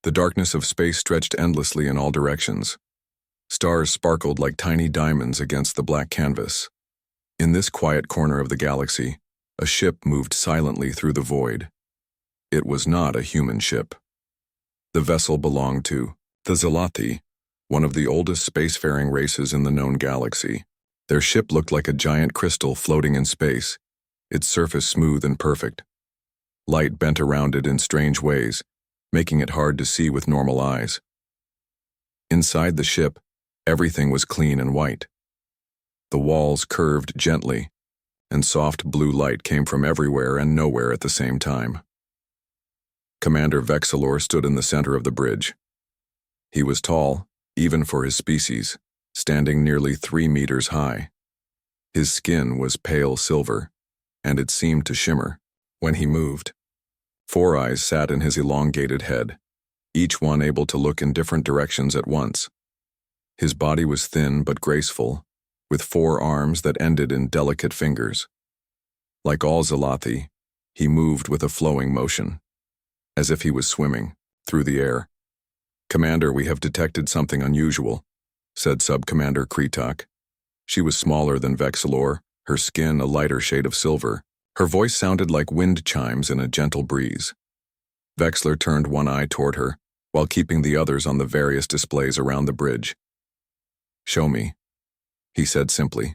The darkness of space stretched endlessly in all directions. Stars sparkled like tiny diamonds against the black canvas. In this quiet corner of the galaxy, a ship moved silently through the void. It was not a human ship. The vessel belonged to the Zalathi, one of the oldest spacefaring races in the known galaxy. Their ship looked like a giant crystal floating in space, its surface smooth and perfect. Light bent around it in strange ways, making it hard to see with normal eyes. Inside the ship, everything was clean and white. The walls curved gently, and soft blue light came from everywhere and nowhere at the same time. Commander Vexilor stood in the center of the bridge. He was tall, even for his species, standing nearly 3 meters high. His skin was pale silver, and it seemed to shimmer when he moved. 4 eyes sat in his elongated head, each one able to look in different directions at once. His body was thin but graceful, with 4 arms that ended in delicate fingers. Like all Zalathi, he moved with a flowing motion, as if he was swimming through the air. "Commander, we have detected something unusual," said Sub-Commander Kretak. She was smaller than Vexilor, her skin a lighter shade of silver. Her voice sounded like wind chimes in a gentle breeze. Vexilor turned one eye toward her, while keeping the others on the various displays around the bridge. "Show me," he said simply.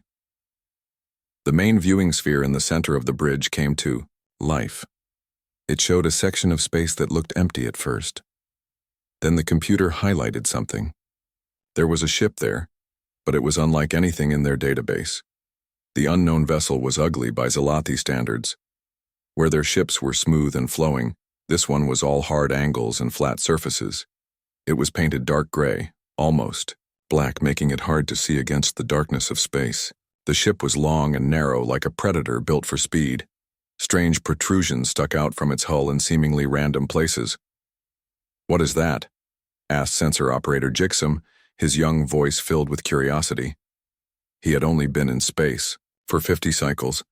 The main viewing sphere in the center of the bridge came to life. It showed a section of space that looked empty at first. Then the computer highlighted something. There was a ship there, but it was unlike anything in their database. The unknown vessel was ugly by Zalathi standards. Where their ships were smooth and flowing, this one was all hard angles and flat surfaces. It was painted dark gray, almost black, making it hard to see against the darkness of space. The ship was long and narrow like a predator built for speed. Strange protrusions stuck out from its hull in seemingly random places. "What is that?" asked sensor operator Jixum, his young voice filled with curiosity. He had only been in space for 50 cycles,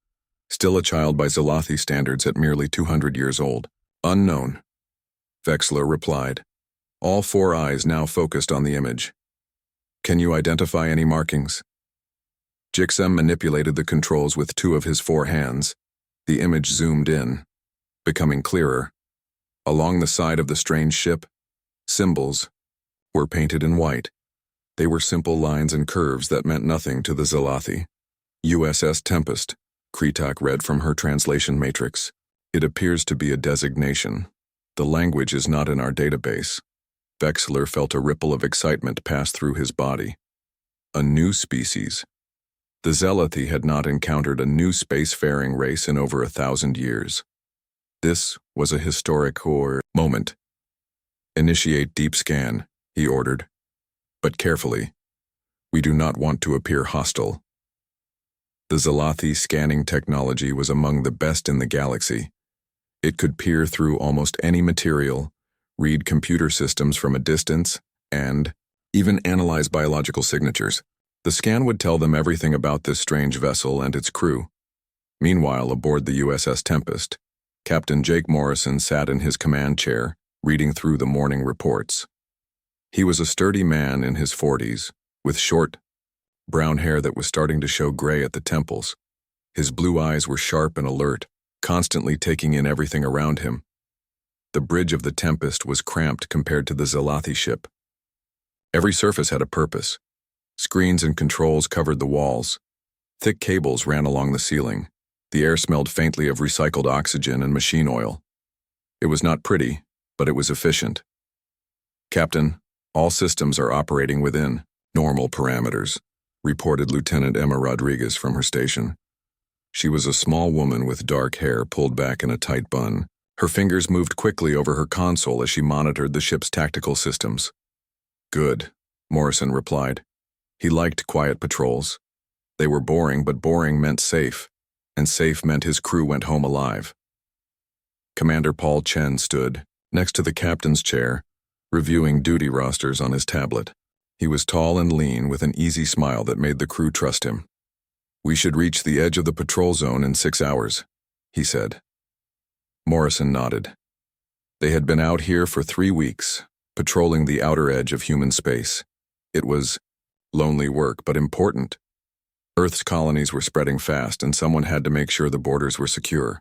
still a child by Zalathi standards at merely 200 years old. "Unknown," Vexilor replied, all 4 eyes now focused on the image. "Can you identify any markings?" Jixum manipulated the controls with 2 of his 4 hands. The image zoomed in, becoming clearer. Along the side of the strange ship, symbols were painted in white. They were simple lines and curves that meant nothing to the Zalathi. "USS Tempest," Kretak read from her translation matrix. "It appears to be a designation. The language is not in our database." Vexilor felt a ripple of excitement pass through his body. A new species. The Zalathi had not encountered a new spacefaring race in over 1,000 years. This was a historic moment. "Initiate deep scan," he ordered. "But carefully. We do not want to appear hostile." The Zalathi scanning technology was among the best in the galaxy. It could peer through almost any material, read computer systems from a distance, and even analyze biological signatures. The scan would tell them everything about this strange vessel and its crew. Meanwhile, aboard the USS Tempest, Captain Jake Morrison sat in his command chair, reading through the morning reports. He was a sturdy man in his 40s, with short, brown hair that was starting to show gray at the temples. His blue eyes were sharp and alert, constantly taking in everything around him. The bridge of the Tempest was cramped compared to the Zalathi ship. Every surface had a purpose. Screens and controls covered the walls. Thick cables ran along the ceiling. The air smelled faintly of recycled oxygen and machine oil. It was not pretty, but it was efficient. "Captain, all systems are operating within normal parameters," reported Lieutenant Emma Rodriguez from her station. She was a small woman with dark hair pulled back in a tight bun. Her fingers moved quickly over her console as she monitored the ship's tactical systems. "Good," Morrison replied. He liked quiet patrols. They were boring, but boring meant safe, and safe meant his crew went home alive. Commander Paul Chen stood next to the captain's chair, reviewing duty rosters on his tablet. He was tall and lean with an easy smile that made the crew trust him. "We should reach the edge of the patrol zone in 6 hours," he said. Morrison nodded. They had been out here for 3 weeks, patrolling the outer edge of human space. It was lonely work, but important. Earth's colonies were spreading fast, and someone had to make sure the borders were secure.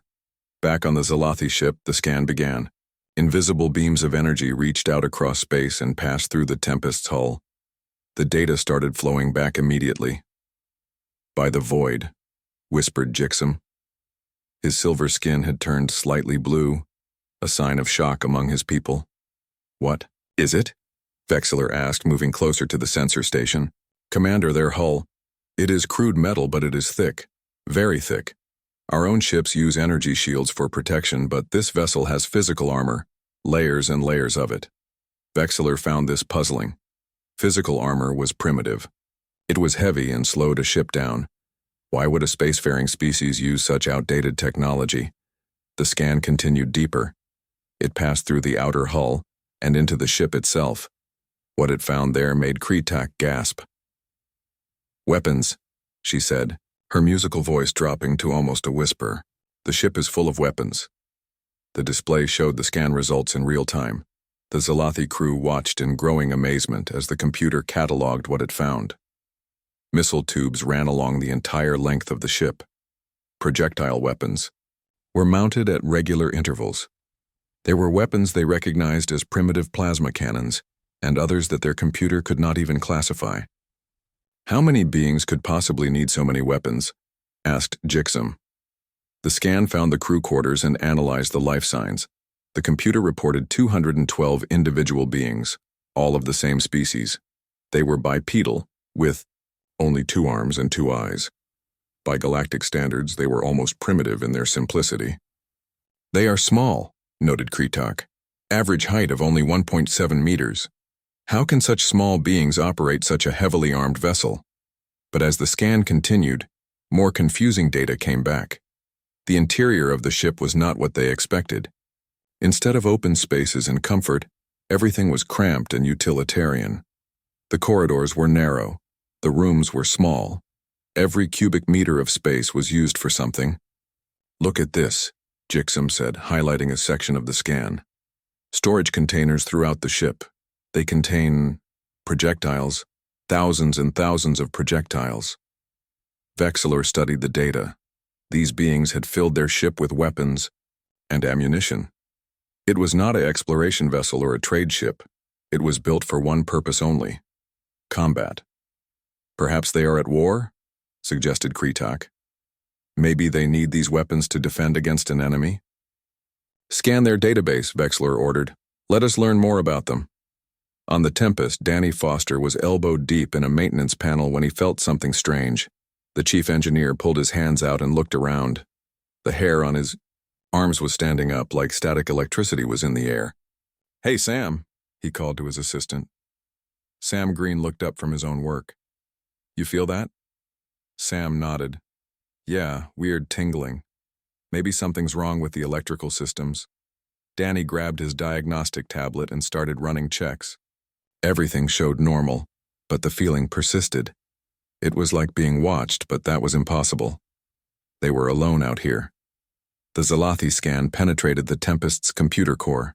Back on the Zalathi ship, the scan began. Invisible beams of energy reached out across space and passed through the Tempest's hull. The data started flowing back immediately. "By the void," whispered Jixum. His silver skin had turned slightly blue, a sign of shock among his people. "What is it?" Vexler asked, moving closer to the sensor station. "Commander, their hull. It is crude metal, but it is thick. Very thick. Our own ships use energy shields for protection, but this vessel has physical armor, layers and layers of it." Vexler found this puzzling. Physical armor was primitive. It was heavy and slow to ship down. Why would a spacefaring species use such outdated technology? The scan continued deeper. It passed through the outer hull and into the ship itself. What it found there made Kretak gasp. "Weapons," she said, her musical voice dropping to almost a whisper. "The ship is full of weapons." The display showed the scan results in real time. The Zalathi crew watched in growing amazement as the computer cataloged what it found. Missile tubes ran along the entire length of the ship. Projectile weapons were mounted at regular intervals. There were weapons they recognized as primitive plasma cannons, and others that their computer could not even classify. "How many beings could possibly need so many weapons?" asked Jixum. The scan found the crew quarters and analyzed the life signs. The computer reported 212 individual beings, all of the same species. They were bipedal, with only 2 arms and 2 eyes. By galactic standards, they were almost primitive in their simplicity. "They are small," noted Kretak. "Average height of only 1.7 meters. How can such small beings operate such a heavily armed vessel?" But as the scan continued, more confusing data came back. The interior of the ship was not what they expected. Instead of open spaces and comfort, everything was cramped and utilitarian. The corridors were narrow. The rooms were small. Every cubic meter of space was used for something. "Look at this," Jixum said, highlighting a section of the scan. "Storage containers throughout the ship. They contain projectiles, thousands and thousands of projectiles." Vexler studied the data. These beings had filled their ship with weapons and ammunition. It was not an exploration vessel or a trade ship. It was built for one purpose only: combat. "Perhaps they are at war?" suggested Kretak. "Maybe they need these weapons to defend against an enemy?" "Scan their database," Vexler ordered. "Let us learn more about them." On the Tempest, Danny Foster was elbowed deep in a maintenance panel when he felt something strange. The chief engineer pulled his hands out and looked around. The hair on his arms was standing up like static electricity was in the air. "Hey, Sam," he called to his assistant. Sam Green looked up from his own work. "You feel that?" Sam nodded. "Yeah, weird tingling. Maybe something's wrong with the electrical systems." Danny grabbed his diagnostic tablet and started running checks. Everything showed normal, but the feeling persisted. It was like being watched, but that was impossible. They were alone out here. The Zalathi scan penetrated the Tempest's computer core.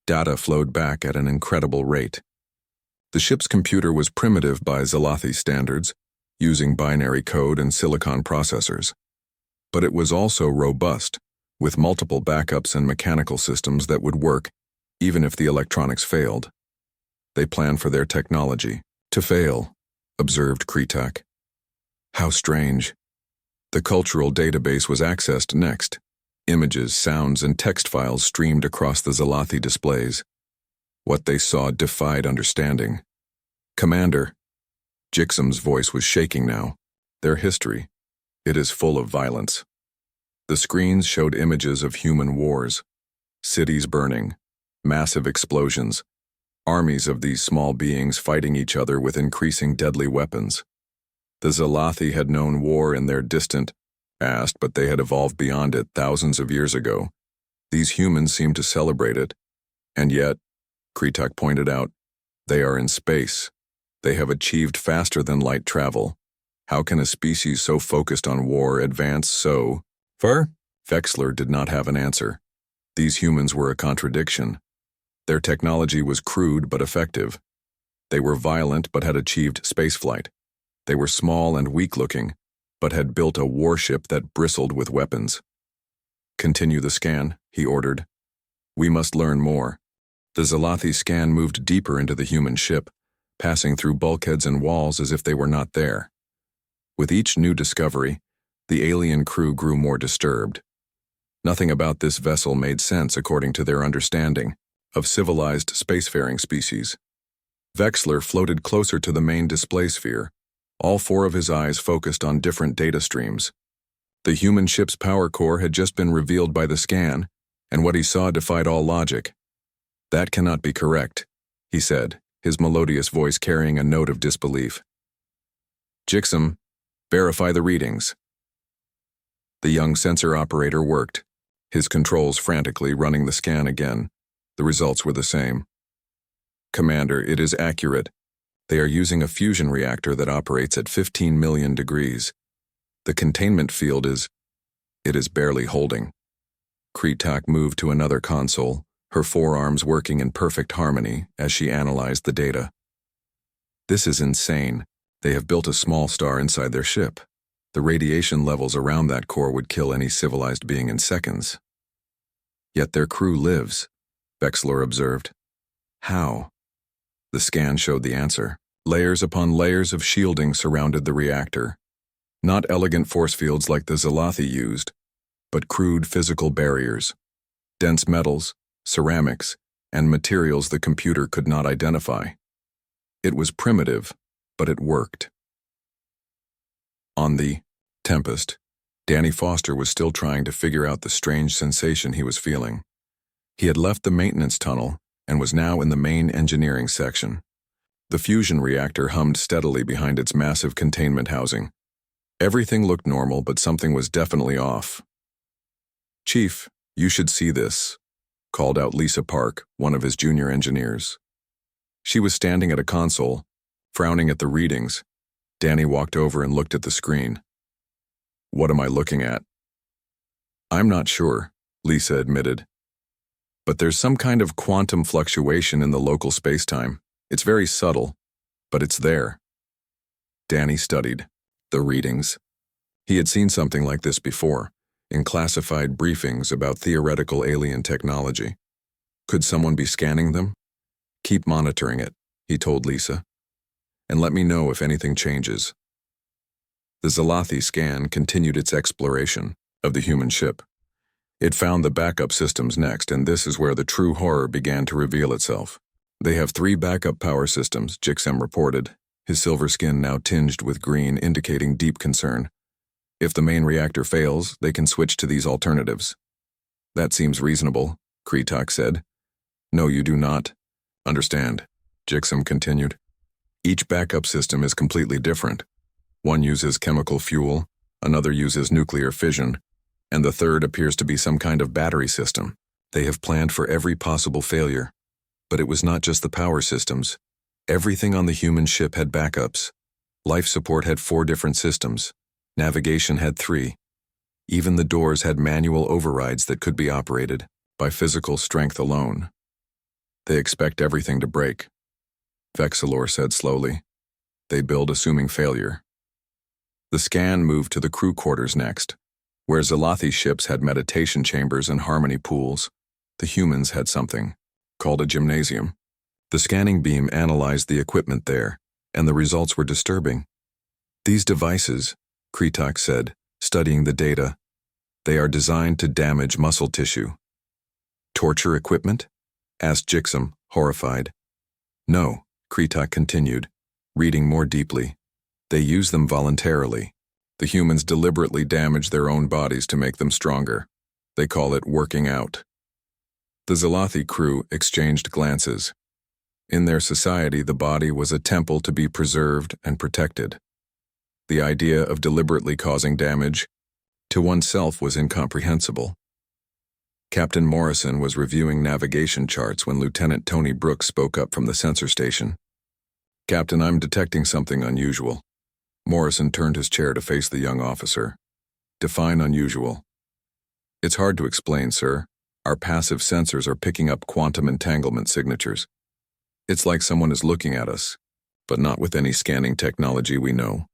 Data flowed back at an incredible rate. The ship's computer was primitive by Zalathi standards, using binary code and silicon processors. But it was also robust, with multiple backups and mechanical systems that would work, even if the electronics failed. They planned for their technology to fail, observed Kretak. How strange. The cultural database was accessed next. Images, sounds, and text files streamed across the Zalathi displays. What they saw defied understanding. "Commander," Jixum's voice was shaking now. "Their history. It is full of violence." The screens showed images of human wars. Cities burning. Massive explosions. Armies of these small beings fighting each other with increasing deadly weapons. The Zalathi had known war in their distant past, but they had evolved beyond it thousands of years ago. These humans seemed to celebrate it. And yet, Kretak pointed out, they are in space. They have achieved faster than light travel. How can a species so focused on war advance so far? Vexler did not have an answer. These humans were a contradiction. Their technology was crude but effective. They were violent but had achieved spaceflight. They were small and weak-looking, but had built a warship that bristled with weapons. "Continue the scan," he ordered. "We must learn more." The Zalathi scan moved deeper into the human ship, passing through bulkheads and walls as if they were not there. With each new discovery, the alien crew grew more disturbed. Nothing about this vessel made sense according to their understanding of civilized spacefaring species. Vexler floated closer to the main display sphere, all four of his eyes focused on different data streams. The human ship's power core had just been revealed by the scan, and what he saw defied all logic. "That cannot be correct," he said, his melodious voice carrying a note of disbelief. "Jixum, verify the readings." The young sensor operator worked, his controls frantically running the scan again. The results were the same. "Commander, it is accurate. They are using a fusion reactor that operates at 15 million degrees. The containment field is barely holding." Kretak moved to another console, her forearms working in perfect harmony as she analyzed the data. "This is insane. They have built a small star inside their ship. The radiation levels around that core would kill any civilized being in seconds. Yet their crew lives," Vexler observed. "How?" The scan showed the answer. Layers upon layers of shielding surrounded the reactor. Not elegant force fields like the Zalathi used, but crude physical barriers. Dense metals, ceramics, and materials the computer could not identify. It was primitive, but it worked. On the Tempest, Danny Foster was still trying to figure out the strange sensation he was feeling. He had left the maintenance tunnel and was now in the main engineering section. The fusion reactor hummed steadily behind its massive containment housing. Everything looked normal, but something was definitely off. "Chief, you should see this," called out Lisa Park, one of his junior engineers. She was standing at a console, frowning at the readings. Danny walked over and looked at the screen. "What am I looking at?" "I'm not sure," Lisa admitted. "But there's some kind of quantum fluctuation in the local spacetime. It's very subtle, but it's there." Danny studied the readings. He had seen something like this before, in classified briefings about theoretical alien technology. Could someone be scanning them? "Keep monitoring it," he told Lisa, "and let me know if anything changes." The Zalathi scan continued its exploration of the human ship. It found the backup systems next, and this is where the true horror began to reveal itself. "They have 3 backup power systems," Jixem reported, his silver skin now tinged with green, indicating deep concern. "If the main reactor fails, they can switch to these alternatives." "That seems reasonable," Kretak said. "No, you do not understand," Jixem continued. "Each backup system is completely different. One uses chemical fuel, another uses nuclear fission, and the third appears to be some kind of battery system. They have planned for every possible failure. But it was not just the power systems. Everything on the human ship had backups. Life support had 4 different systems. Navigation had 3. Even the doors had manual overrides that could be operated by physical strength alone. They expect everything to break, Vexelor said slowly. They build assuming failure. The scan moved to the crew quarters next. Where Zalathi ships had meditation chambers and harmony pools, the humans had something called a gymnasium. The scanning beam analyzed the equipment there, and the results were disturbing. These devices, Kretak said, studying the data, they are designed to damage muscle tissue. Torture equipment? Asked Jixem, horrified. No, Kretak continued, reading more deeply. They use them voluntarily. The humans deliberately damage their own bodies to make them stronger. They call it working out. The Zalathi crew exchanged glances. In their society, the body was a temple to be preserved and protected. The idea of deliberately causing damage to oneself was incomprehensible. Captain Morrison was reviewing navigation charts when Lieutenant Tony Brooks spoke up from the sensor station. Captain, I'm detecting something unusual. Morrison turned his chair to face the young officer. Define unusual. It's hard to explain, sir. Our passive sensors are picking up quantum entanglement signatures. It's like someone is looking at us, but not with any scanning technology we know.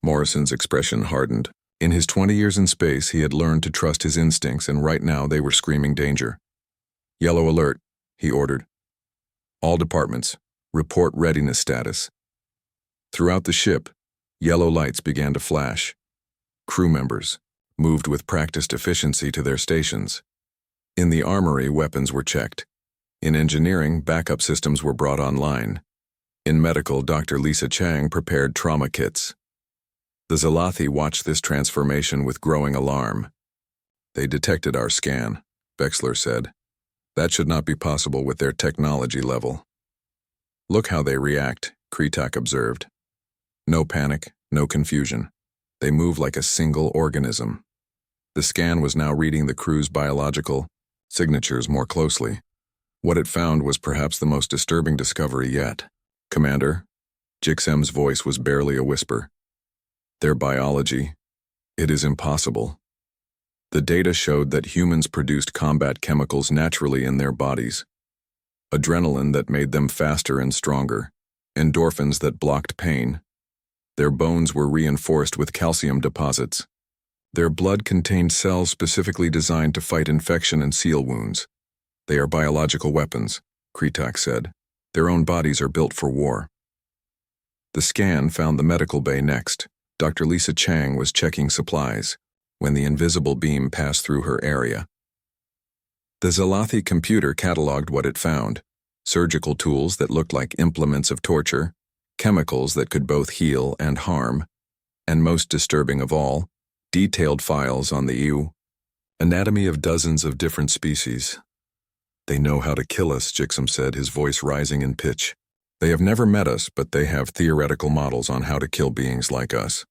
Morrison's expression hardened. In his 20 years in space, he had learned to trust his instincts, and right now they were screaming danger. "Yellow alert," he ordered. "All departments, report readiness status." Throughout the ship, yellow lights began to flash. Crew members moved with practiced efficiency to their stations. In the armory, weapons were checked. In engineering, backup systems were brought online. In medical, Dr. Lisa Chang prepared trauma kits. The Zalathi watched this transformation with growing alarm. "They detected our scan," Vexler said. "That should not be possible with their technology level." "Look how they react," Kretak observed. "No panic, no confusion. They move like a single organism." The scan was now reading the crew's biological signatures more closely. What it found was perhaps the most disturbing discovery yet. "Commander," Jixem's voice was barely a whisper. "Their biology, it is impossible." The data showed that humans produced combat chemicals naturally in their bodies. Adrenaline that made them faster and stronger, endorphins that blocked pain. Their bones were reinforced with calcium deposits. Their blood contained cells specifically designed to fight infection and seal wounds. "They are biological weapons," Kretak said. "Their own bodies are built for war." The scan found the medical bay next. Dr. Lisa Chang was checking supplies when the invisible beam passed through her area. The Zalathi computer cataloged what it found: surgical tools that looked like implements of torture, chemicals that could both heal and harm, and most disturbing of all, detailed files on the anatomy of dozens of different species. "They know how to kill us," Jixem said, his voice rising in pitch. "They have never met us, but they have theoretical models on how to kill beings like us."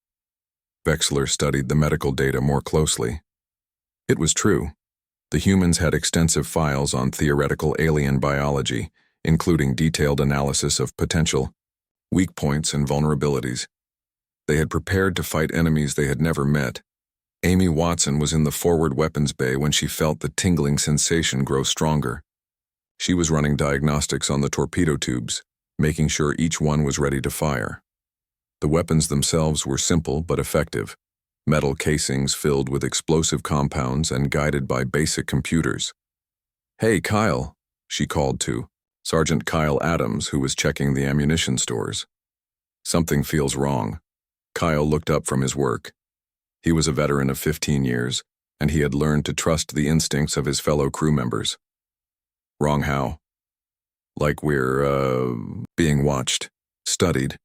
Vexler studied the medical data more closely. It was true. The humans had extensive files on theoretical alien biology, including detailed analysis of potential weak points and vulnerabilities. They had prepared to fight enemies they had never met. Amy Watson was in the forward weapons bay when she felt the tingling sensation grow stronger. She was running diagnostics on the torpedo tubes, making sure each one was ready to fire. The weapons themselves were simple but effective: metal casings filled with explosive compounds and guided by basic computers. "Hey, Kyle," she called to Sergeant Kyle Adams, who was checking the ammunition stores. "Something feels wrong." Kyle looked up from his work. He was a veteran of 15 years, and he had learned to trust the instincts of his fellow crew members. "Wrong how?" "Like we're, being watched, studied."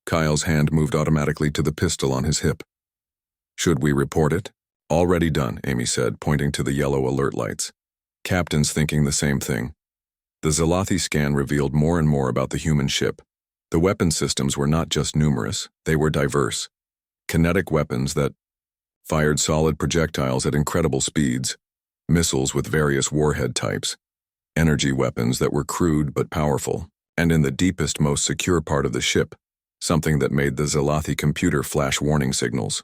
Kyle's hand moved automatically to the pistol on his hip. "Should we report it?" "Already done," Amy said, pointing to the yellow alert lights. "Captain's thinking the same thing." The Zalathi scan revealed more and more about the human ship. The weapon systems were not just numerous, they were diverse. Kinetic weapons that fired solid projectiles at incredible speeds, missiles with various warhead types, energy weapons that were crude but powerful, and in the deepest, most secure part of the ship, something that made the Zalathi computer flash warning signals.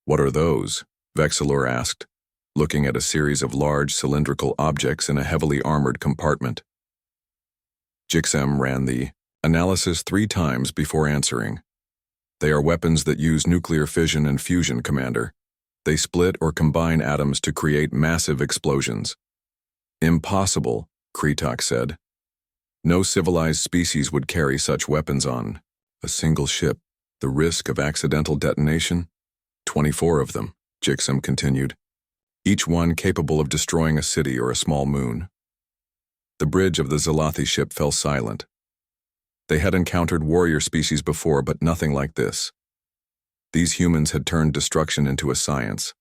"What are those?" Vexler asked, looking at a series of large cylindrical objects in a heavily armored compartment. Jixem ran the analysis 3 times before answering. "They are weapons that use nuclear fission and fusion, Commander. They split or combine atoms to create massive explosions." "Impossible," Kretak said. "No civilized species would carry such weapons on a single ship. The risk of accidental detonation? 24 of them," Jixem continued. "Each one capable of destroying a city or a small moon." The bridge of the Zalathi ship fell silent. They had encountered warrior species before, but nothing like this. These humans had turned destruction into a science.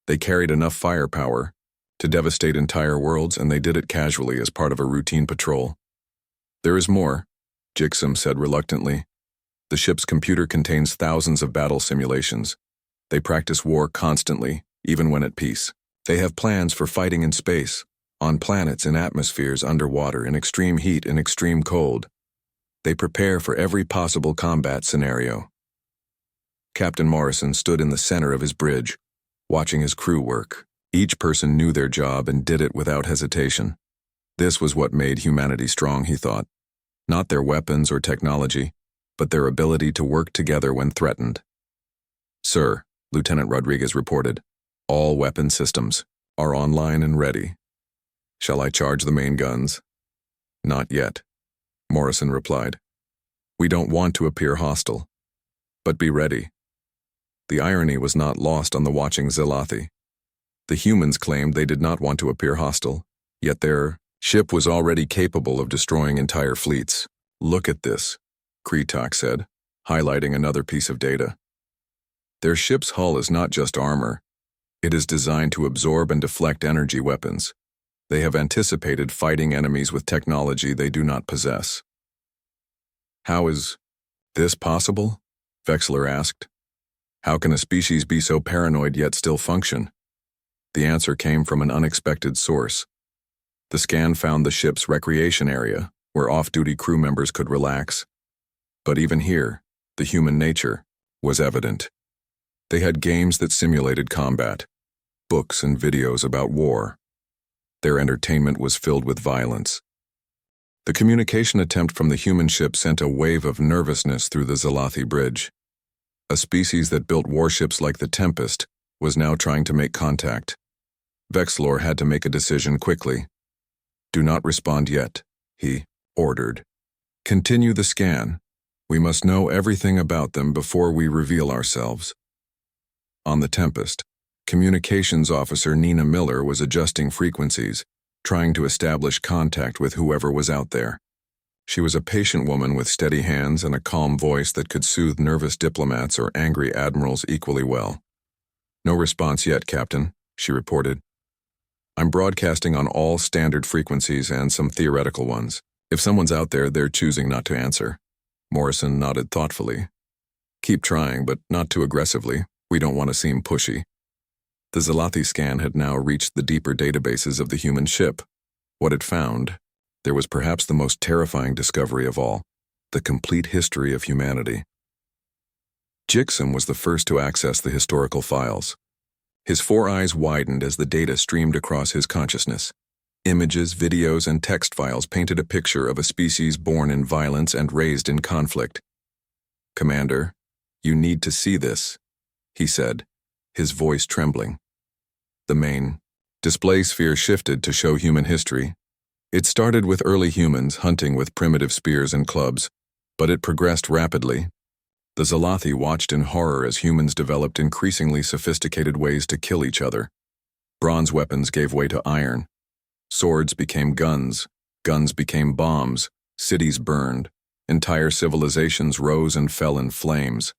They carried enough firepower to devastate entire worlds, and they did it casually as part of a routine patrol. "There is more," Jixem said reluctantly. "The ship's computer contains thousands of battle simulations. They practice war constantly, even when at peace. They have plans for fighting in space, on planets, in atmospheres, underwater, in extreme heat, in extreme cold. They prepare for every possible combat scenario." Captain Morrison stood in the center of his bridge, watching his crew work. Each person knew their job and did it without hesitation. This was what made humanity strong, he thought. Not their weapons or technology, but their ability to work together when threatened. "Sir," Lieutenant Rodriguez reported, "all weapon systems are online and ready. Shall I charge the main guns?" "Not yet," Morrison replied. "We don't want to appear hostile, but be ready." The irony was not lost on the watching Zelathi. The humans claimed they did not want to appear hostile, yet their ship was already capable of destroying entire fleets. "Look at this," Kretak said, highlighting another piece of data. "Their ship's hull is not just armor. It is designed to absorb and deflect energy weapons. They have anticipated fighting enemies with technology they do not possess." "How is this possible?" Vexler asked. "How can a species be so paranoid yet still function?" The answer came from an unexpected source. The scan found the ship's recreation area, where off-duty crew members could relax. But even here, the human nature was evident. They had games that simulated combat, books and videos about war. Their entertainment was filled with violence. The communication attempt from the human ship sent a wave of nervousness through the Zelathi bridge. A species that built warships like the Tempest was now trying to make contact. Vexlor had to make a decision quickly. "Do not respond yet," he ordered. "Continue the scan. We must know everything about them before we reveal ourselves." On the Tempest, Communications Officer Nina Miller was adjusting frequencies, trying to establish contact with whoever was out there. She was a patient woman with steady hands and a calm voice that could soothe nervous diplomats or angry admirals equally well. "No response yet, Captain," she reported. "I'm broadcasting on all standard frequencies and some theoretical ones. If someone's out there, they're choosing not to answer." Morrison nodded thoughtfully. "Keep trying, but not too aggressively. We don't want to seem pushy." The Zelathi scan had now reached the deeper databases of the human ship. What it found, there was perhaps the most terrifying discovery of all: the complete history of humanity. Jixom was the first to access the historical files. His four eyes widened as the data streamed across his consciousness. Images, videos, and text files painted a picture of a species born in violence and raised in conflict. "Commander, you need to see this," he said, his voice trembling. The main display sphere shifted to show human history. It started with early humans hunting with primitive spears and clubs, but it progressed rapidly. The Zelathi watched in horror as humans developed increasingly sophisticated ways to kill each other. Bronze weapons gave way to iron. Swords became guns. Guns became bombs. Cities burned. Entire civilizations rose and fell in flames.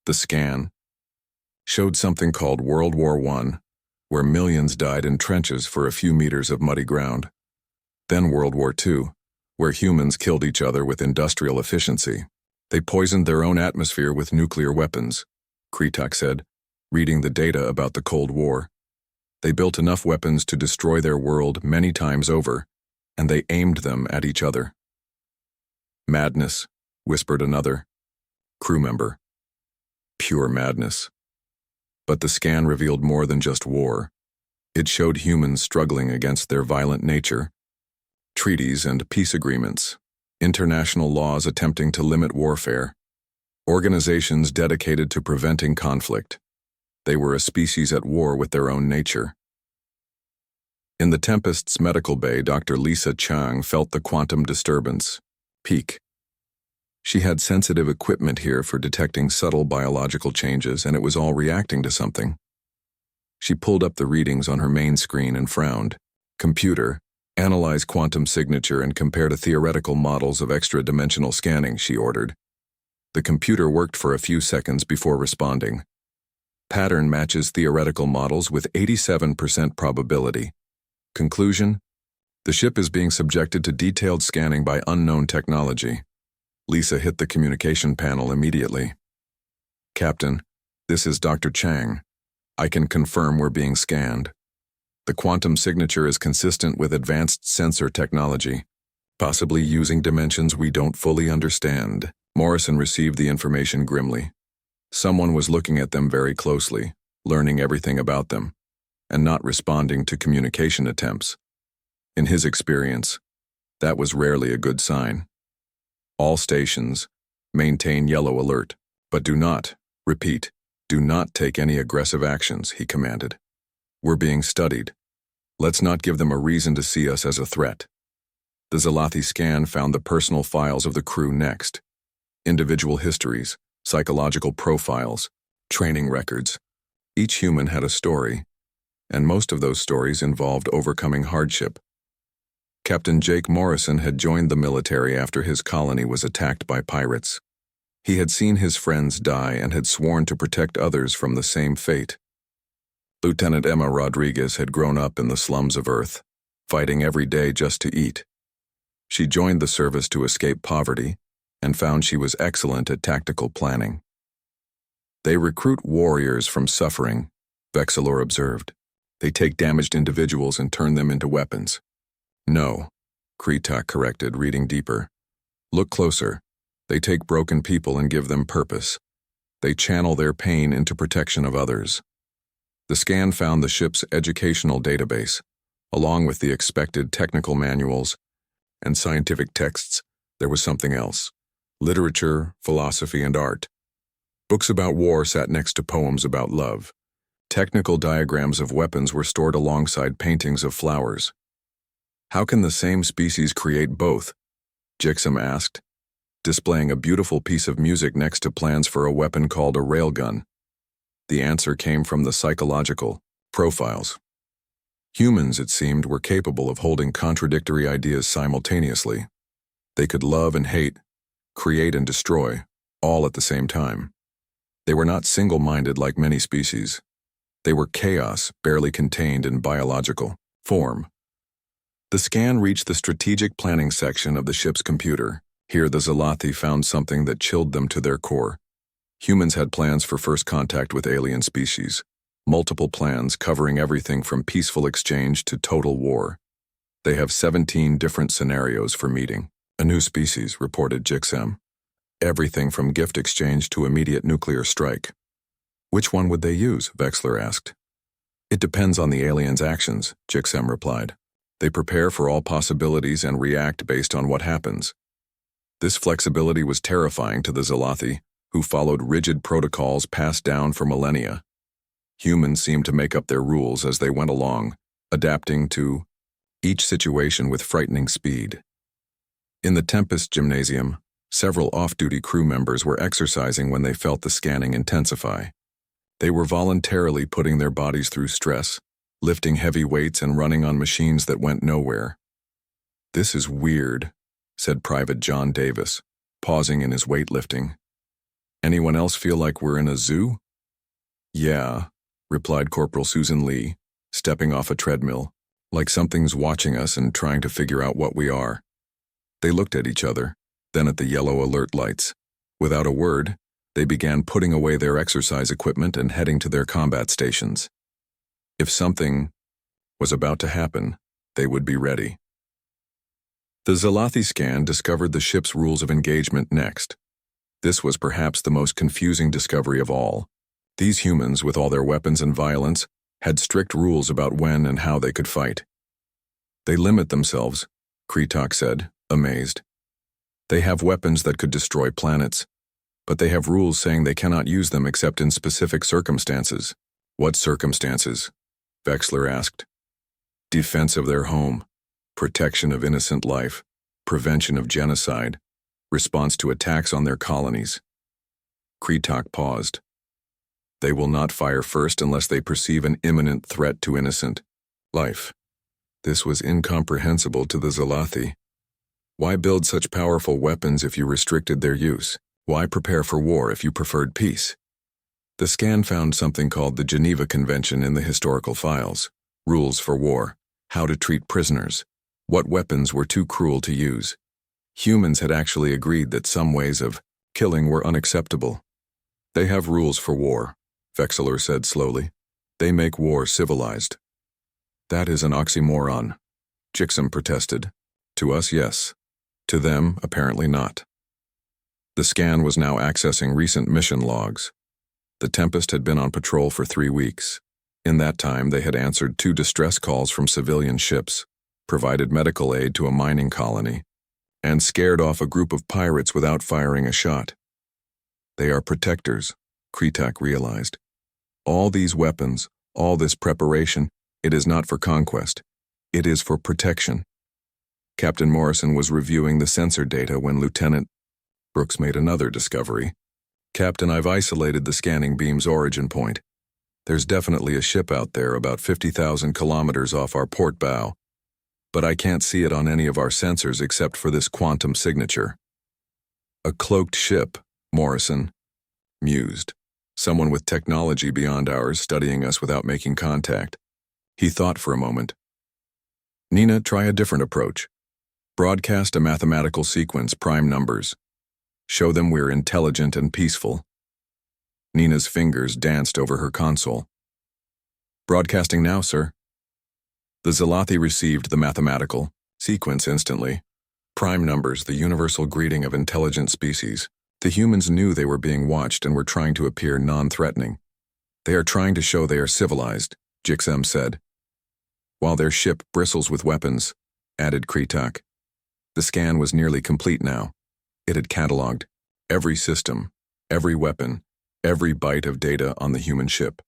The scan showed something called World War I, where millions died in trenches for a few meters of muddy ground. Then World War II, where humans killed each other with industrial efficiency. "They poisoned their own atmosphere with nuclear weapons," Kretak said, reading the data about the Cold War. "They built enough weapons to destroy their world many times over, and they aimed them at each other." "Madness," whispered another crew member. "Pure madness." But the scan revealed more than just war. It showed humans struggling against their violent nature. Treaties and peace agreements. International laws attempting to limit warfare. Organizations dedicated to preventing conflict. They were a species at war with their own nature. In the Tempest's medical bay, Dr. Lisa Chang felt the quantum disturbance peak. She had sensitive equipment here for detecting subtle biological changes, and it was all reacting to something. She pulled up the readings on her main screen and frowned. "Computer, analyze quantum signature and compare to theoretical models of extra-dimensional scanning," she ordered. The computer worked for a few seconds before responding. "Pattern matches theoretical models with 87% probability. Conclusion: the ship is being subjected to detailed scanning by unknown technology." Lisa hit the communication panel immediately. "Captain, this is Dr. Chang. I can confirm we're being scanned. The quantum signature is consistent with advanced sensor technology, possibly using dimensions we don't fully understand." Morrison received the information grimly. Someone was looking at them very closely, learning everything about them. and not responding to communication attempts. In his experience, that was rarely a good sign. All stations maintain yellow alert, but do not, repeat, do not take any aggressive actions, he commanded. We're being studied. Let's not give them a reason to see us as a threat. The Zalathi scan found the personal files of the crew next. Individual histories, psychological profiles, training records. Each human had a story, and most of those stories involved overcoming hardship. Captain Jake Morrison had joined the military after his colony was attacked by pirates. He had seen his friends die and had sworn to protect others from the same fate. Lieutenant Emma Rodriguez had grown up in the slums of Earth, fighting every day just to eat. She joined the service to escape poverty and found she was excellent at tactical planning. They recruit warriors from suffering, Vexilor observed. They take damaged individuals and turn them into weapons. No, Kretak corrected, reading deeper. Look closer. They take broken people and give them purpose. They channel their pain into protection of others. The scan found the ship's educational database, along with the expected technical manuals and scientific texts. There was something else. Literature, philosophy, and art. Books about war sat next to poems about love. Technical diagrams of weapons were stored alongside paintings of flowers. How can the same species create both? Jixum asked, displaying a beautiful piece of music next to plans for a weapon called a railgun. The answer came from the psychological profiles. Humans, it seemed, were capable of holding contradictory ideas simultaneously. They could love and hate, create and destroy, all at the same time. They were not single-minded like many species. They were chaos, barely contained in biological form. The scan reached the strategic planning section of the ship's computer. Here the Zalathi found something that chilled them to their core. Humans had plans for first contact with alien species. Multiple plans covering everything from peaceful exchange to total war. They have 17 different scenarios for meeting a new species, reported Jixem. Everything from gift exchange to immediate nuclear strike. Which one would they use? Vexler asked. It depends on the alien's actions, Jixem replied. They prepare for all possibilities and react based on what happens. This flexibility was terrifying to the Zalathi, who followed rigid protocols passed down for millennia. Humans seemed to make up their rules as they went along, adapting to each situation with frightening speed. In the Tempest Gymnasium, several off-duty crew members were exercising when they felt the scanning intensify. They were voluntarily putting their bodies through stress, lifting heavy weights and running on machines that went nowhere. This is weird, said Private John Davis, pausing in his weightlifting. Anyone else feel like we're in a zoo? Yeah, replied Corporal Susan Lee, stepping off a treadmill, like something's watching us and trying to figure out what we are. They looked at each other, then at the yellow alert lights. Without a word, they began putting away their exercise equipment and heading to their combat stations. If something was about to happen, they would be ready. The Zalathi scan discovered the ship's rules of engagement next. This was perhaps the most confusing discovery of all. These humans, with all their weapons and violence, had strict rules about when and how they could fight. They limit themselves, Kretak said, amazed. They have weapons that could destroy planets, but they have rules saying they cannot use them except in specific circumstances. What circumstances? Vexler asked. Defense of their home, protection of innocent life, prevention of genocide, response to attacks on their colonies. Kretak paused. They will not fire first unless they perceive an imminent threat to innocent life. This was incomprehensible to the Zalathi. Why build such powerful weapons if you restricted their use? Why prepare for war if you preferred peace? The scan found something called the Geneva Convention in the historical files. Rules for war, how to treat prisoners, what weapons were too cruel to use. Humans had actually agreed that some ways of killing were unacceptable. They have rules for war, Vexler said slowly. They make war civilized. That is an oxymoron, Jixum protested. To us, yes. To them, apparently not. The scan was now accessing recent mission logs. The Tempest had been on patrol for 3 weeks. In that time, they had answered 2 distress calls from civilian ships, provided medical aid to a mining colony, and scared off a group of pirates without firing a shot. They are protectors, Kretak realized. All these weapons, all this preparation, it is not for conquest. It is for protection. Captain Morrison was reviewing the sensor data when Lieutenant Brooks made another discovery. Captain, I've isolated the scanning beam's origin point. There's definitely a ship out there about 50,000 kilometers off our port bow, but I can't see it on any of our sensors except for this quantum signature. A cloaked ship, Morrison mused. Someone with technology beyond ours studying us without making contact. He thought for a moment. Nina, try a different approach. Broadcast a mathematical sequence, prime numbers. Show them we're intelligent and peaceful. Nina's fingers danced over her console. Broadcasting now, sir. The Zalathi received the mathematical sequence instantly. Prime numbers, the universal greeting of intelligent species. The humans knew they were being watched and were trying to appear non-threatening. They are trying to show they are civilized, Jixem said. While their ship bristles with weapons, added Kretak. The scan was nearly complete now. It had cataloged every system, every weapon, every byte of data on the human ship.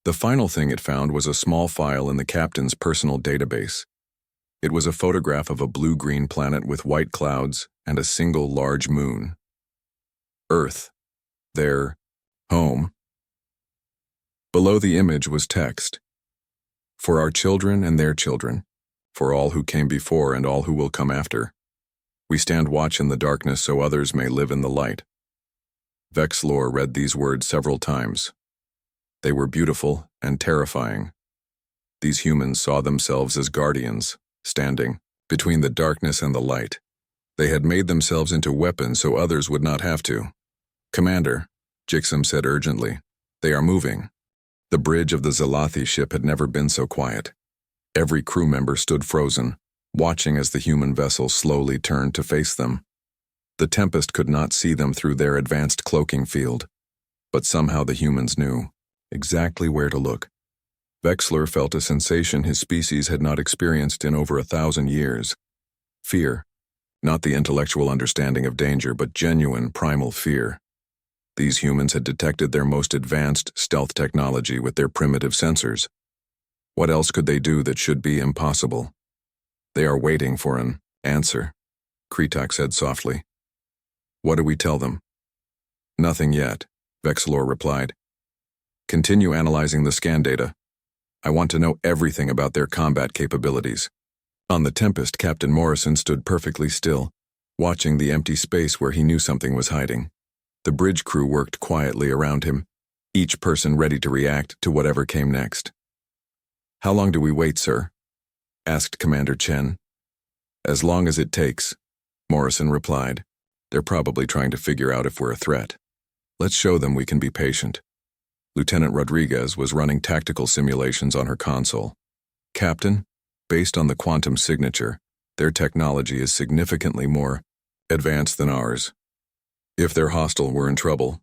The final thing it found was a small file in the captain's personal database. It was a photograph of a blue-green planet with white clouds and a single large moon. Earth. Their home. Below the image was text. For our children and their children, for all who came before and all who will come after. We stand watch in the darkness so others may live in the light. Vexlor read these words several times. They were beautiful and terrifying. These humans saw themselves as guardians, standing between the darkness and the light. They had made themselves into weapons so others would not have to. Commander, Jixem said urgently, they are moving. The bridge of the Zalathi ship had never been so quiet. Every crew member stood frozen, watching as the human vessel slowly turned to face them. The Tempest could not see them through their advanced cloaking field, but somehow the humans knew exactly where to look. Vexler felt a sensation his species had not experienced in over 1,000 years. Fear. Not the intellectual understanding of danger, but genuine primal fear. These humans had detected their most advanced stealth technology with their primitive sensors. What else could they do that should be impossible? They are waiting for an answer, Kretak said softly. What do we tell them? Nothing yet, Vexlor replied. Continue analyzing the scan data. I want to know everything about their combat capabilities. On the Tempest, Captain Morrison stood perfectly still, watching the empty space where he knew something was hiding. The bridge crew worked quietly around him, each person ready to react to whatever came next. How long do we wait, sir? Asked Commander Chen. As long as it takes, Morrison replied. They're probably trying to figure out if we're a threat. Let's show them we can be patient. Lieutenant Rodriguez was running tactical simulations on her console. Captain, based on the quantum signature, their technology is significantly more advanced than ours. If they're hostile, we're in trouble.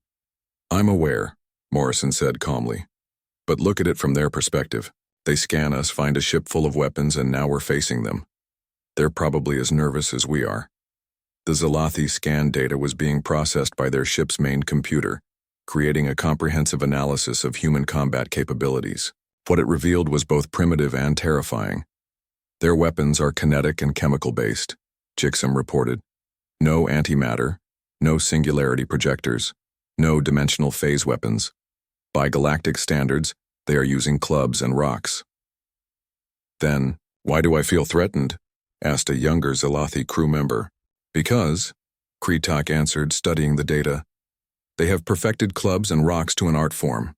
I'm aware, Morrison said calmly. But look at it from their perspective. They scan us, find a ship full of weapons, and now we're facing them. They're probably as nervous as we are. The Zalathi scan data was being processed by their ship's main computer, creating a comprehensive analysis of human combat capabilities. What it revealed was both primitive and terrifying. Their weapons are kinetic and chemical-based, Jixem reported. No antimatter, no singularity projectors, no dimensional phase weapons. By galactic standards, they are using clubs and rocks. Then, why do I feel threatened? Asked a younger Zalathi crew member. Because, Kretak answered, studying the data, they have perfected clubs and rocks to an art form.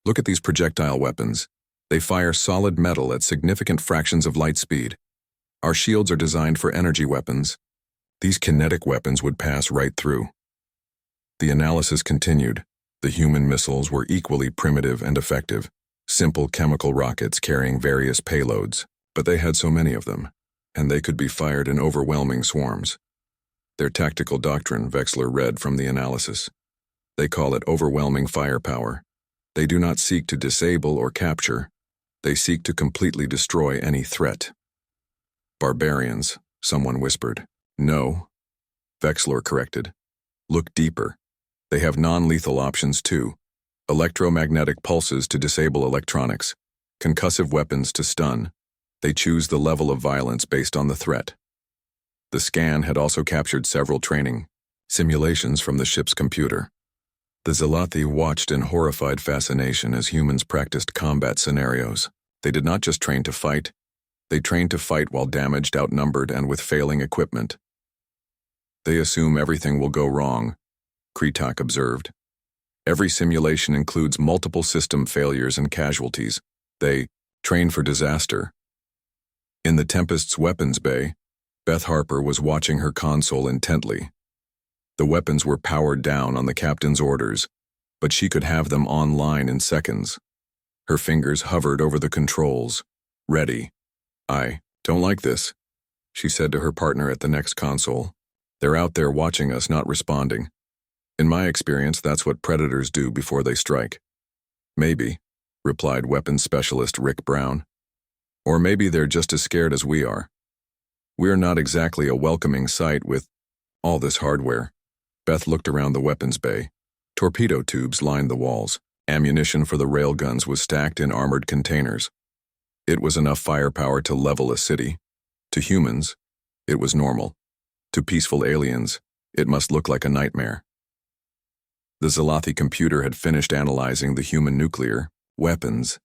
Look at these projectile weapons. They fire solid metal at significant fractions of light speed. Our shields are designed for energy weapons. These kinetic weapons would pass right through. The analysis continued. The human missiles were equally primitive and effective, simple chemical rockets carrying various payloads, but they had so many of them, and they could be fired in overwhelming swarms. Their tactical doctrine, Vexler read from the analysis. They call it overwhelming firepower. They do not seek to disable or capture. They seek to completely destroy any threat. Barbarians, someone whispered. No, Vexler corrected. Look deeper. They have non-lethal options too. Electromagnetic pulses to disable electronics. Concussive weapons to stun. They choose the level of violence based on the threat. The scan had also captured several training simulations from the ship's computer. The Zelathi watched in horrified fascination as humans practiced combat scenarios. They did not just train to fight. They trained to fight while damaged, outnumbered, and with failing equipment. They assume everything will go wrong, Kretak observed. Every simulation includes multiple system failures and casualties. They train for disaster. In the Tempest's weapons bay, Beth Harper was watching her console intently. The weapons were powered down on the captain's orders, but she could have them online in seconds. Her fingers hovered over the controls. Ready. I don't like this, she said to her partner at the next console. They're out there watching us, not responding. In my experience, that's what predators do before they strike. Maybe, replied weapons specialist Rick Brown. Or maybe they're just as scared as we are. We're not exactly a welcoming sight with all this hardware. Beth looked around the weapons bay. Torpedo tubes lined the walls. Ammunition for the railguns was stacked in armored containers. It was enough firepower to level a city. To humans, it was normal. To peaceful aliens, it must look like a nightmare. The Zelathi computer had finished analyzing the human nuclear weapons.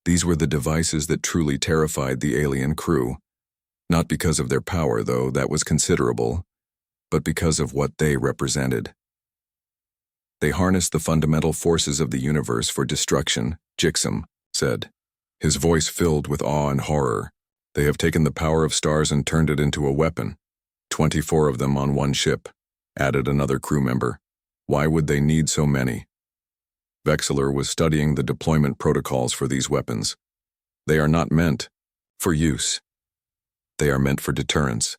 These were the devices that truly terrified the alien crew. Not because of their power, though that was considerable, but because of what they represented. They harnessed the fundamental forces of the universe for destruction, Jixum said. His voice filled with awe and horror. They have taken the power of stars and turned it into a weapon. 24 of them on one ship, added another crew member. Why would they need so many? Vexler was studying the deployment protocols for these weapons. They are not meant for use. They are meant for deterrence.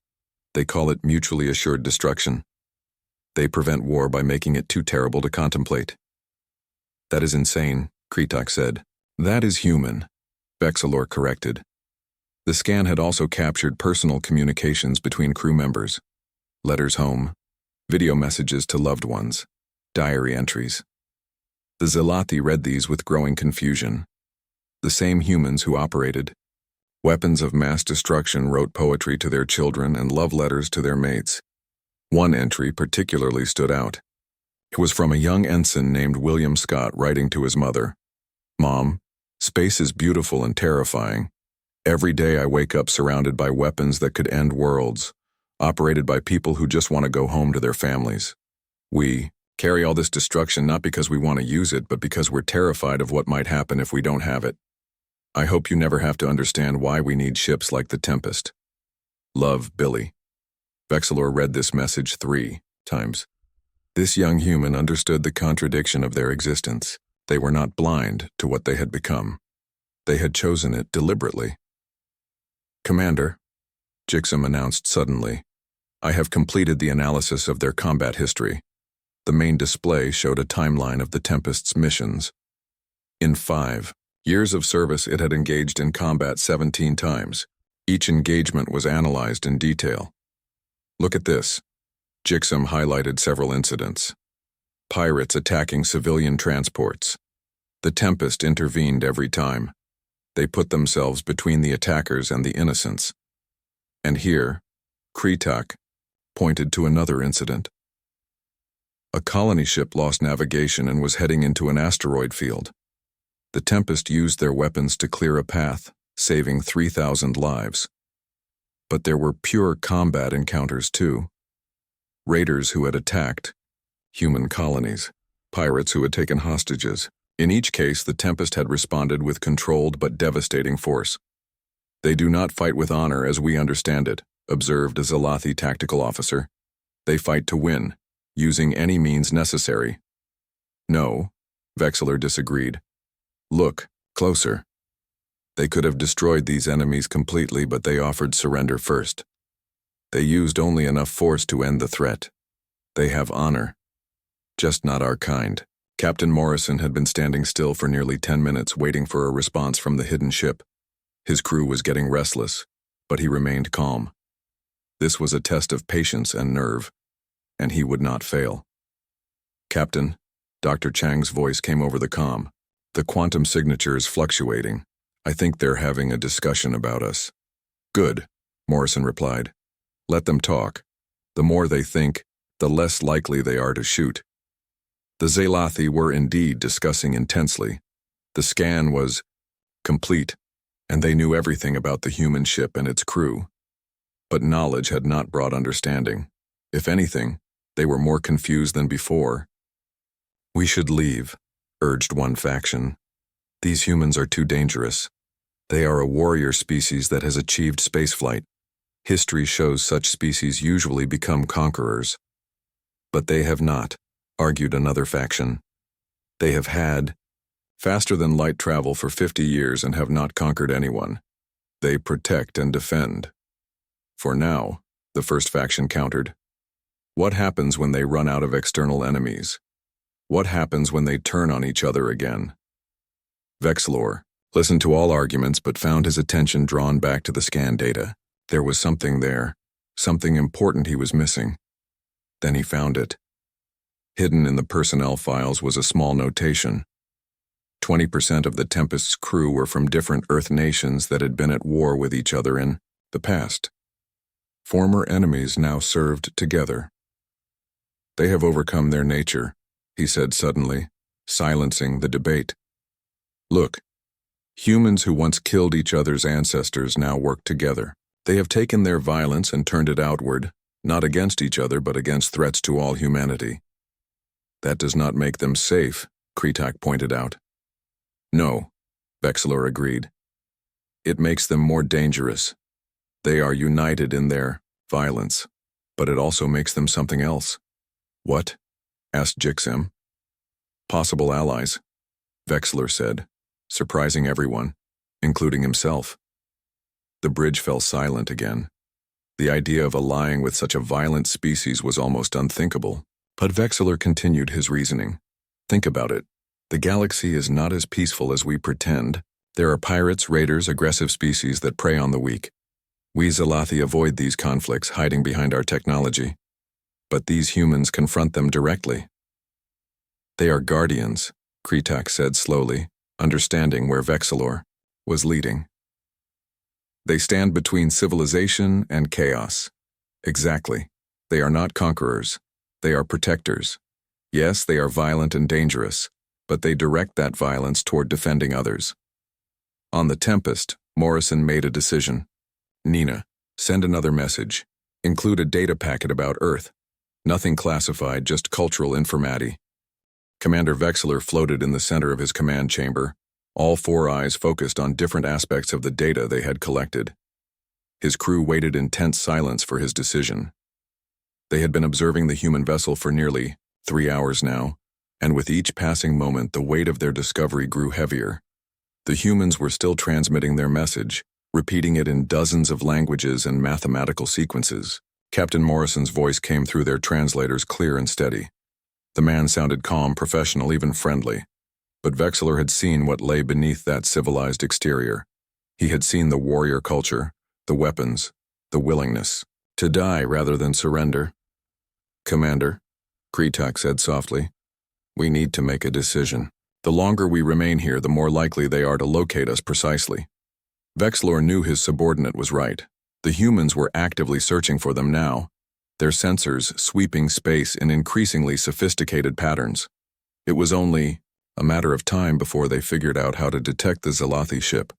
They call it mutually assured destruction. They prevent war by making it too terrible to contemplate. That is insane, Kretak said. That is human, Vexler corrected. The scan had also captured personal communications between crew members. Letters home, video messages to loved ones, diary entries. The Zelathi read these with growing confusion. The same humans who operated weapons of mass destruction wrote poetry to their children and love letters to their mates. One entry particularly stood out. It was from a young ensign named William Scott writing to his mother. Mom, space is beautiful and terrifying. Every day I wake up surrounded by weapons that could end worlds, operated by people who just want to go home to their families. We carry all this destruction not because we want to use it, but because we're terrified of what might happen if we don't have it. I hope you never have to understand why we need ships like the Tempest. Love, Billy. Vexler read this message 3 times. This young human understood the contradiction of their existence. They were not blind to what they had become. They had chosen it deliberately. Commander, Jixum announced suddenly, I have completed the analysis of their combat history. The main display showed a timeline of the Tempest's missions. In 5 years of service, it had engaged in combat 17 times. Each engagement was analyzed in detail. Look at this. Jixum highlighted several incidents. Pirates attacking civilian transports. The Tempest intervened every time. They put themselves between the attackers and the innocents. And here, Kretak pointed to another incident. A colony ship lost navigation and was heading into an asteroid field. The Tempest used their weapons to clear a path, saving 3,000 lives. But there were pure combat encounters too. Raiders who had attacked human colonies, pirates who had taken hostages. In each case, the Tempest had responded with controlled but devastating force. They do not fight with honor as we understand it, observed a Zelathi tactical officer. They fight to win, using any means necessary. No, Vexler disagreed. Look, closer. They could have destroyed these enemies completely, but they offered surrender first. They used only enough force to end the threat. They have honor. Just not our kind. Captain Morrison had been standing still for nearly 10 minutes waiting for a response from the hidden ship. His crew was getting restless, but he remained calm. This was a test of patience and nerve, and he would not fail. "Captain," Dr. Chang's voice came over the comm. "The quantum signature is fluctuating. I think they're having a discussion about us." "Good," Morrison replied. "Let them talk. The more they think, the less likely they are to shoot." The Zalathi were indeed discussing intensely. The scan was complete, and they knew everything about the human ship and its crew. But knowledge had not brought understanding. If anything, they were more confused than before. "We should leave," urged one faction. "These humans are too dangerous. They are a warrior species that has achieved spaceflight. History shows such species usually become conquerors. But they have not," argued another faction. "They have had faster-than-light travel for 50 years and have not conquered anyone. They protect and defend." "For now," the first faction countered. "What happens when they run out of external enemies? What happens when they turn on each other again?" Vexilor listened to all arguments but found his attention drawn back to the scan data. There was something there, something important he was missing. Then he found it. Hidden in the personnel files was a small notation. 20% of the Tempest's crew were from different Earth nations that had been at war with each other in the past. Former enemies now served together. "They have overcome their nature," he said suddenly, silencing the debate. "Look, humans who once killed each other's ancestors now work together. They have taken their violence and turned it outward, not against each other but against threats to all humanity." "That does not make them safe," Kretak pointed out. "No," Vexilor agreed. "It makes them more dangerous. They are united in their violence, but it also makes them something else." "What?" asked Jixim. "Possible allies," Vexilor said, surprising everyone, including himself. The bridge fell silent again. The idea of allying with such a violent species was almost unthinkable. But Vexilor continued his reasoning. "Think about it. The galaxy is not as peaceful as we pretend. There are pirates, raiders, aggressive species that prey on the weak. We Zalathi avoid these conflicts, hiding behind our technology. But these humans confront them directly." "They are guardians," Kretak said slowly, understanding where Vexilor was leading. "They stand between civilization and chaos." "Exactly. They are not conquerors. They are protectors. Yes, they are violent and dangerous, but they direct that violence toward defending others." On the Tempest, Morrison made a decision. "Nina, send another message. Include a data packet about Earth. Nothing classified, just cultural informati." Commander Vexilor floated in the center of his command chamber, all four eyes focused on different aspects of the data they had collected. His crew waited in tense silence for his decision. They had been observing the human vessel for nearly 3 hours now, and with each passing moment the weight of their discovery grew heavier. The humans were still transmitting their message, repeating it in dozens of languages and mathematical sequences. Captain Morrison's voice came through their translators clear and steady. The man sounded calm, professional, even friendly. But Vexilor had seen what lay beneath that civilized exterior. He had seen the warrior culture, the weapons, the willingness to die rather than surrender. "Commander," Kretak said softly, "we need to make a decision. The longer we remain here, the more likely they are to locate us precisely." Vexilor knew his subordinate was right. The humans were actively searching for them now, their sensors sweeping space in increasingly sophisticated patterns. It was only a matter of time before they figured out how to detect the Zalathi ship.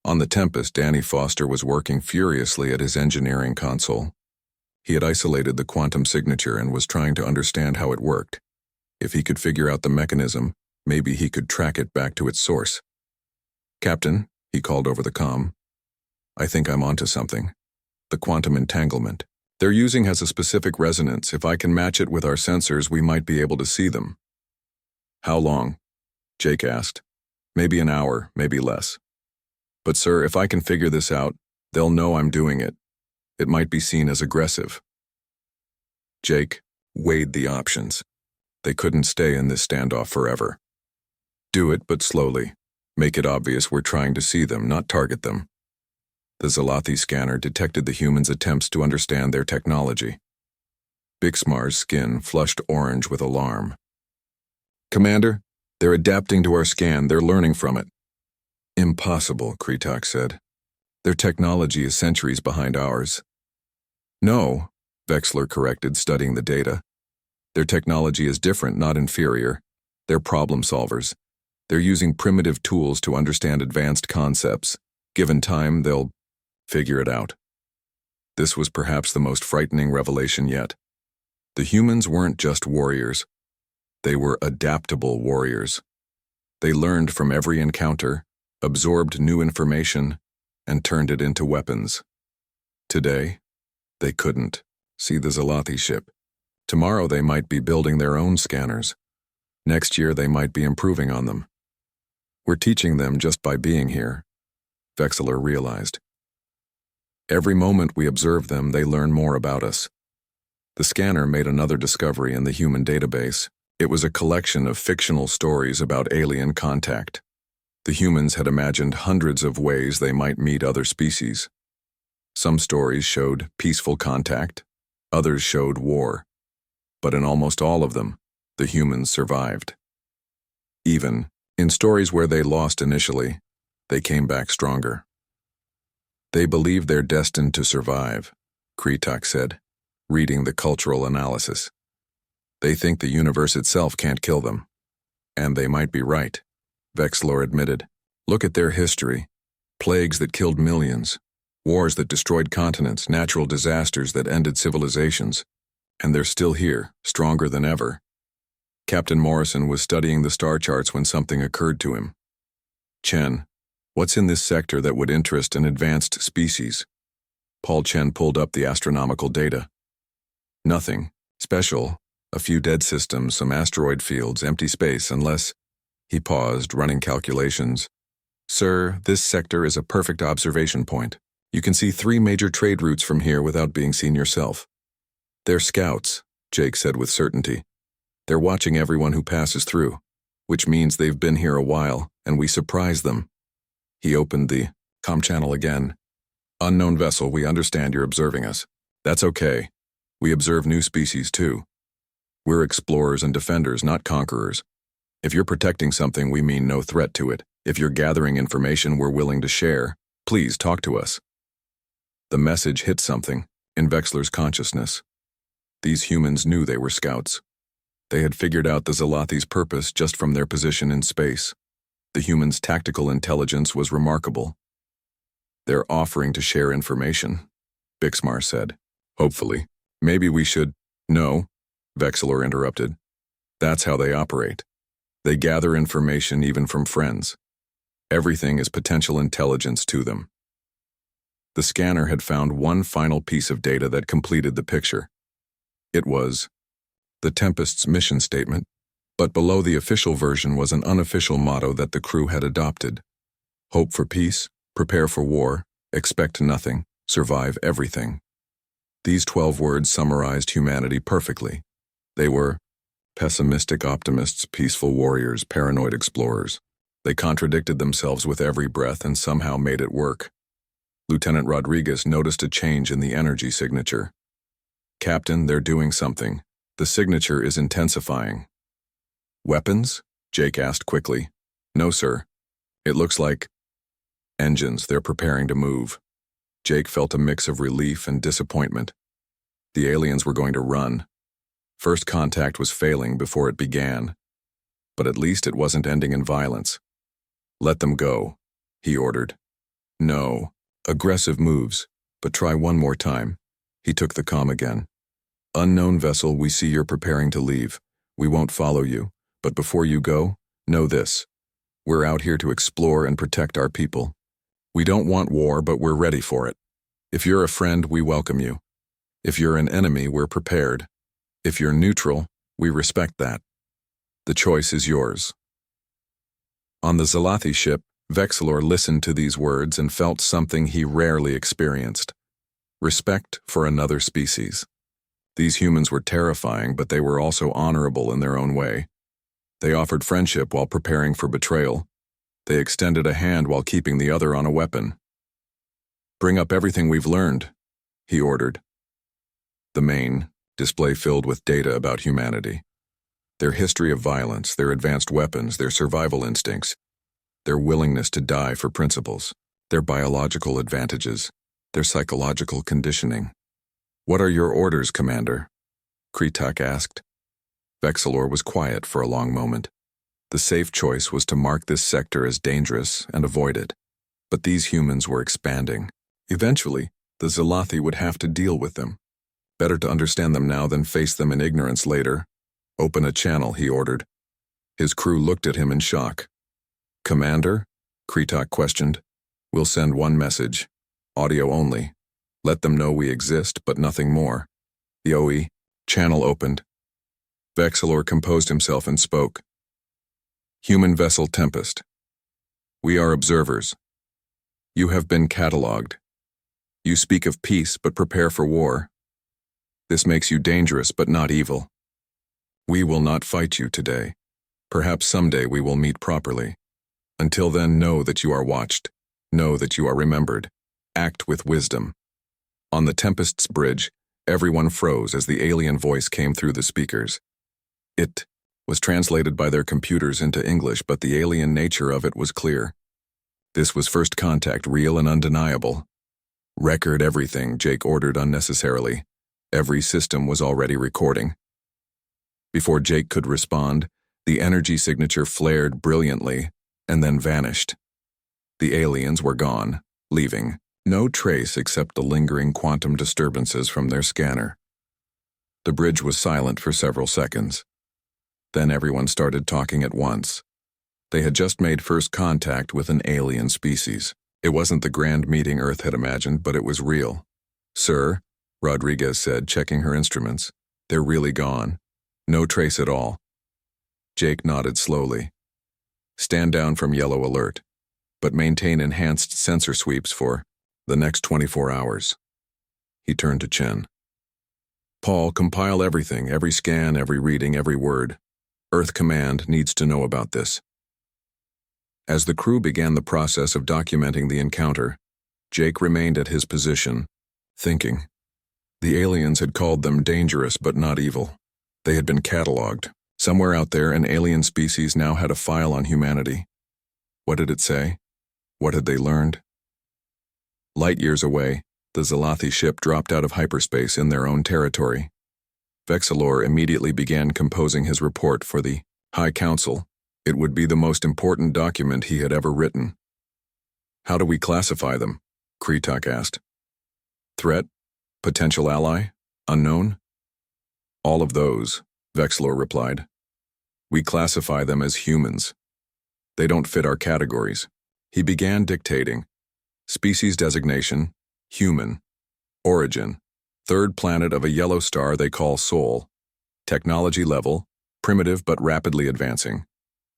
On the Tempest, Danny Foster was working furiously at his engineering console. He had isolated the quantum signature and was trying to understand how it worked. If he could figure out the mechanism, maybe he could track it back to its source. "Captain," he called over the comm, "I think I'm onto something. The quantum entanglement they're using has a specific resonance. If I can match it with our sensors, we might be able to see them." "How long?" Jake asked. "Maybe an hour, maybe less. But sir, if I can figure this out, they'll know I'm doing it. It might be seen as aggressive." Jake weighed the options. They couldn't stay in this standoff forever. Do it, but slowly. Make it obvious we're trying to see them, not target them. The Zalathi scanner detected the humans' attempts to understand their technology. Bixmar's skin flushed orange with alarm. Commander, they're adapting to our scan. They're learning from it. Impossible, Kretak said. Their technology is centuries behind ours. No, Vexler corrected, studying the data. Their technology is different, not inferior. They're problem solvers. They're using primitive tools to understand advanced concepts. Given time, they'll figure it out. This was perhaps the most frightening revelation yet. The humans weren't just warriors. They were adaptable warriors. They learned from every encounter, absorbed new information, and turned it into weapons. Today, they couldn't. See the Zalathi ship. Tomorrow they might be building their own scanners. Next year they might be improving on them. We're teaching them just by being here, Vexler realized. Every moment we observe them, they learn more about us. The scanner made another discovery in the human database. It was a collection of fictional stories about alien contact. The humans had imagined hundreds of ways they might meet other species. Some stories showed peaceful contact, others showed war. But in almost all of them, the humans survived. Even in stories where they lost initially, they came back stronger. They believe they're destined to survive, Kretak said, reading the cultural analysis. They think the universe itself can't kill them. And they might be right, Vexler admitted. Look at their history. Plagues that killed millions, wars that destroyed continents, natural disasters that ended civilizations. And they're still here, stronger than ever. Captain Morrison was studying the star charts when something occurred to him. Chen, what's in this sector that would interest an advanced species? Paul Chen pulled up the astronomical data. Nothing special. A few dead systems, some asteroid fields, empty space, unless... He paused, running calculations. Sir, this sector is a perfect observation point. You can see 3 major trade routes from here without being seen yourself. They're scouts, Jake said with certainty. They're watching everyone who passes through, which means they've been here a while, and we surprise them. He opened the comm channel again. Unknown vessel, we understand you're observing us. That's okay. We observe new species too. We're explorers and defenders, not conquerors. If you're protecting something, we mean no threat to it. If you're gathering information we're willing to share, please talk to us. The message hit something in Vexler's consciousness. These humans knew they were scouts. They had figured out the Zalathi's purpose just from their position in space. The humans' tactical intelligence was remarkable. They're offering to share information, Bixmar said. Hopefully. Maybe we should... No, Vexler interrupted. That's how they operate. They gather information even from friends. Everything is potential intelligence to them. The scanner had found one final piece of data that completed the picture. It was the Tempest's mission statement, but below the official version was an unofficial motto that the crew had adopted. Hope for peace, prepare for war, expect nothing, survive everything. These 12 words summarized humanity perfectly. They were pessimistic optimists, peaceful warriors, paranoid explorers. They contradicted themselves with every breath and somehow made it work. Lieutenant Rodriguez noticed a change in the energy signature. Captain, they're doing something. The signature is intensifying. Weapons? Jake asked quickly. No, sir. It looks like engines. They're preparing to move. Jake felt a mix of relief and disappointment. The aliens were going to run. First contact was failing before it began. But at least it wasn't ending in violence. Let them go, he ordered. No. Aggressive moves, but try one more time. He took the comm again. Unknown vessel, we see you're preparing to leave. We won't follow you, but before you go, know this. We're out here to explore and protect our people. We don't want war, but we're ready for it. If you're a friend, we welcome you. If you're an enemy, we're prepared. If you're neutral, we respect that. The choice is yours. On the Zalathi ship, Vexler listened to these words and felt something he rarely experienced. Respect for another species. These humans were terrifying, but they were also honorable in their own way. They offered friendship while preparing for betrayal. They extended a hand while keeping the other on a weapon. "Bring up everything we've learned," he ordered. The main display filled with data about humanity. Their history of violence, their advanced weapons, their survival instincts, their willingness to die for principles, their biological advantages, their psychological conditioning. "What are your orders, Commander?" Kretak asked. Vexilor was quiet for a long moment. The safe choice was to mark this sector as dangerous and avoid it. But these humans were expanding. Eventually, the Zalathi would have to deal with them. Better to understand them now than face them in ignorance later. "Open a channel," he ordered. His crew looked at him in shock. "Commander?" Kretak questioned. "We'll send one message. Audio only. Let them know we exist, but nothing more." The OE channel opened. Vexilor composed himself and spoke. "Human vessel Tempest. We are observers. You have been catalogued. You speak of peace, but prepare for war. This makes you dangerous, but not evil. We will not fight you today. Perhaps someday we will meet properly. Until then, know that you are watched. Know that you are remembered. Act with wisdom." On the Tempest's bridge, everyone froze as the alien voice came through the speakers. It was translated by their computers into English, but the alien nature of it was clear. This was first contact, real and undeniable. "Record everything," Jake ordered unnecessarily. Every system was already recording. Before Jake could respond, the energy signature flared brilliantly and then vanished. The aliens were gone, leaving no trace except the lingering quantum disturbances from their scanner. The bridge was silent for several seconds. Then everyone started talking at once. They had just made first contact with an alien species. It wasn't the grand meeting Earth had imagined, but it was real. "Sir," Rodriguez said, checking her instruments, "they're really gone. No trace at all." Jake nodded slowly. "Stand down from yellow alert, but maintain enhanced sensor sweeps for the next 24 hours. He turned to Chen. "Paul, compile everything, every scan, every reading, every word. Earth Command needs to know about this." As the crew began the process of documenting the encounter, Jake remained at his position, thinking. The aliens had called them dangerous but not evil. They had been catalogued. Somewhere out there, an alien species now had a file on humanity. What did it say? What had they learned? Light years away, the Zalathi ship dropped out of hyperspace in their own territory. Vexilor immediately began composing his report for the High Council. It would be the most important document he had ever written. "How do we classify them?" Kretak asked. "Threat? Potential ally? Unknown?" "All of those," Vexilor replied. "We classify them as humans. They don't fit our categories." He began dictating. Species designation, human. Origin, third planet of a yellow star they call Sol. Technology level, primitive but rapidly advancing.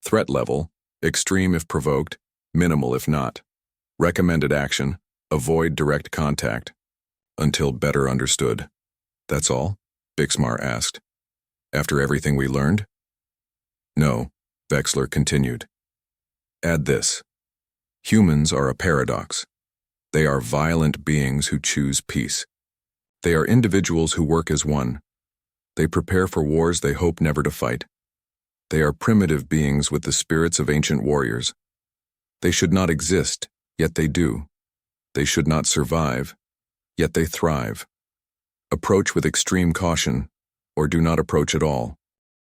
Threat level, extreme if provoked, minimal if not. Recommended action, avoid direct contact. Until better understood. "That's all?" Bixmar asked. "After everything we learned?" "No," Vexler continued. "Add this. Humans are a paradox. They are violent beings who choose peace. They are individuals who work as one. They prepare for wars they hope never to fight. They are primitive beings with the spirits of ancient warriors. They should not exist, yet they do. They should not survive, yet they thrive. Approach with extreme caution, or do not approach at all.